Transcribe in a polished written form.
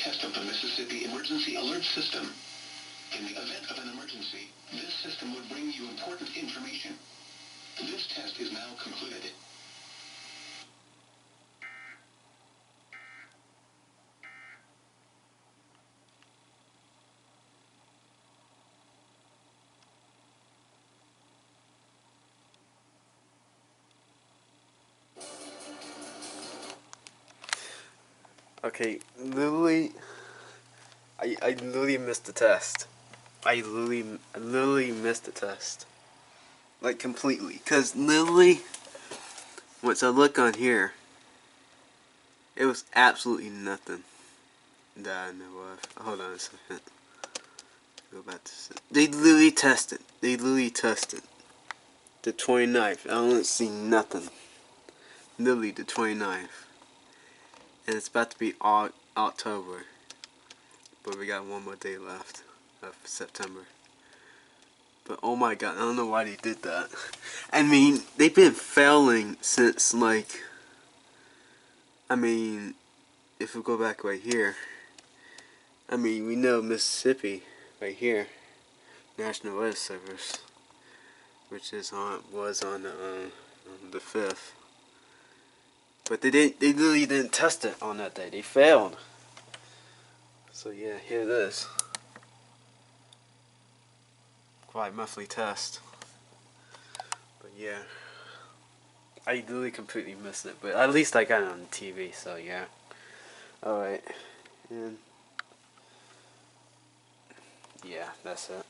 test of the Mississippi Emergency Alert System. In the event of an emergency, this system would bring you important information. This test is now concluded. Okay, literally, I literally missed the test. I literally missed the test. Like, completely. Because literally, once I look on here, it was absolutely nothing that I know of. Hold on a second. Go back to... They literally tested. They literally tested. The 29th. I don't see nothing. Literally, the 29th. And it's about to be October. But we got one more day left of September. But oh my god, I don't know why they did that. I mean, they've been failing since, like... I mean, if we go back right here. I mean, we know Mississippi, right here. National Weather Service. Which was on the 5th. But they literally didn't test it on that day. They failed. So yeah, here it is. Quite monthly test. But yeah. I literally completely missed it. But at least I got it on TV, so yeah. Alright. And yeah, that's it.